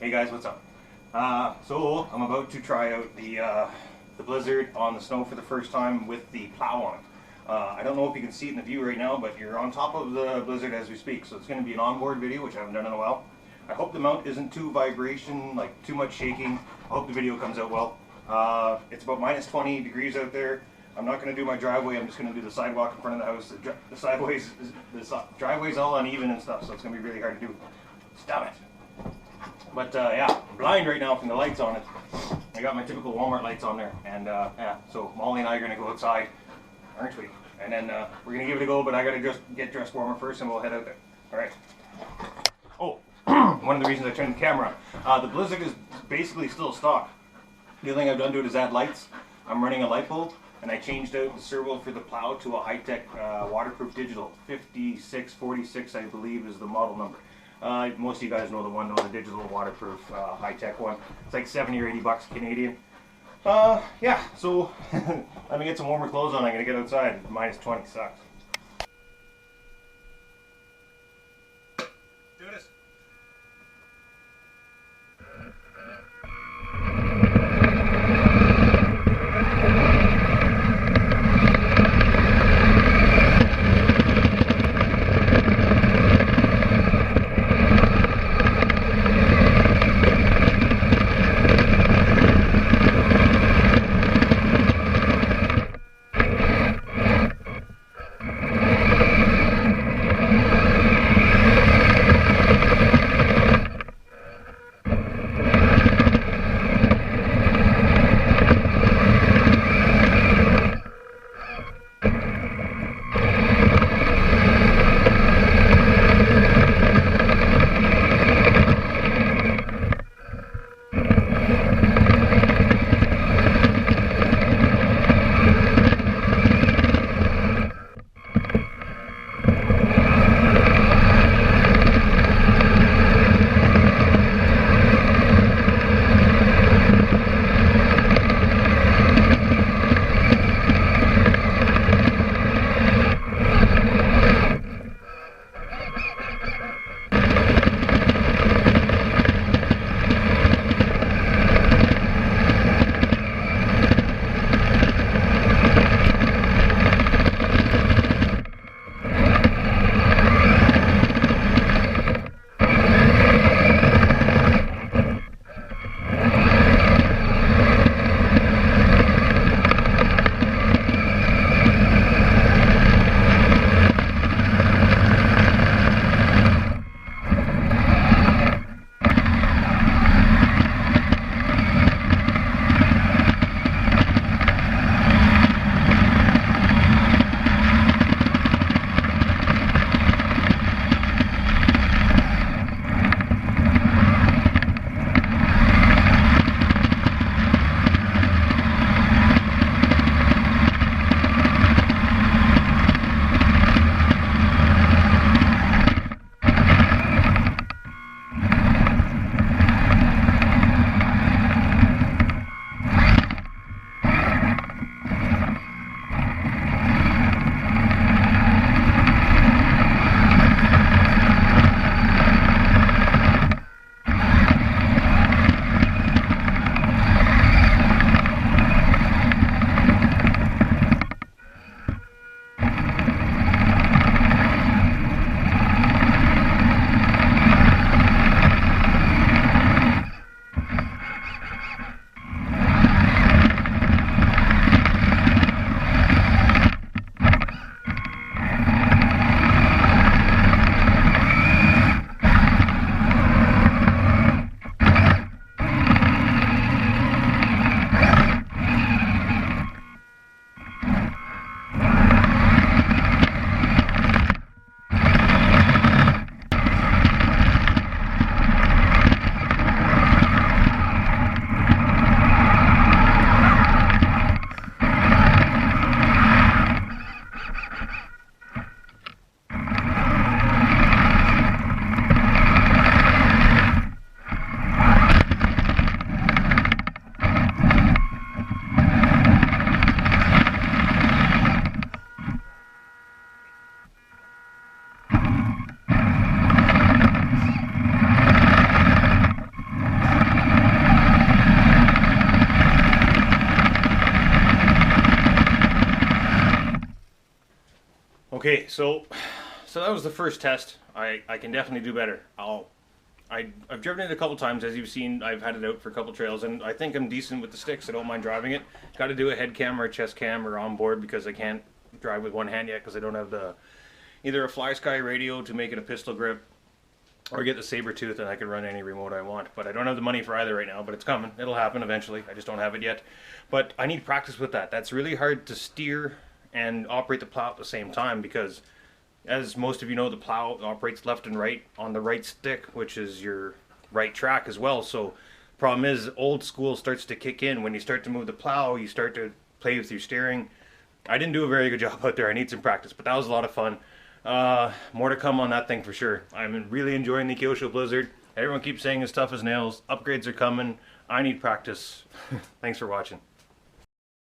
Hey guys, what's up? So I'm about to try out the Blizzard on the snow for the first time with the plow on it. I don't know if you can see it in the view right now, but you're on top of the Blizzard as we speak, so it's going to be an onboard video, which I haven't done in a while. I hope the mount isn't too vibration, like too much shaking. I hope the video comes out well. It's about minus 20 degrees out there. I'm not going to do my driveway, I'm just going to do the sidewalk in front of the house. The driveway's all uneven and stuff, so it's going to be really hard to do. Stop it. But yeah, I'm blind right now from the lights on it. I got my typical Walmart lights on there, and yeah, so Molly and I are going to go outside, aren't we? And then we're going to give it a go, but I got to just get dressed warmer first and we'll head out there. Alright. Oh, one of the reasons I turned the camera on. The Blizzard is basically still stock. The only thing I've done to it is add lights. I'm running a light bulb, and I changed out the servo for the plow to a high-tech waterproof digital. 5646, I believe, is the model number. Most of you guys know the one, the digital waterproof high-tech one. It's like 70 or 80 bucks Canadian. Yeah, so let me get some warmer clothes on. I'm going to get outside. Minus 20 sucks. Do this. Okay, so that was the first test. I can definitely do better. I've driven it a couple times, as you've seen. I've had it out for a couple trails, and I think I'm decent with the sticks. I don't mind driving it. Got to do a head cam or a chest cam or onboard because I can't drive with one hand yet because I don't have either a Fly Sky radio to make it a pistol grip or get the saber tooth, and I can run any remote I want. But I don't have the money for either right now, but it's coming. It'll happen eventually. I just don't have it yet. But I need practice with that. That's really hard to steer and operate the plow at the same time because, as most of you know, the plow operates left and right on the right stick, which is your right track as well. So problem is, old school starts to kick in. When you start to move the plow, you start to play with your steering. I didn't do a very good job out there. I need some practice, but that was a lot of fun. More to come on that thing for sure. I'm really enjoying the Kyosho Blizzard. Everyone keeps saying it's tough as nails. Upgrades are coming. I need practice. Thanks for watching.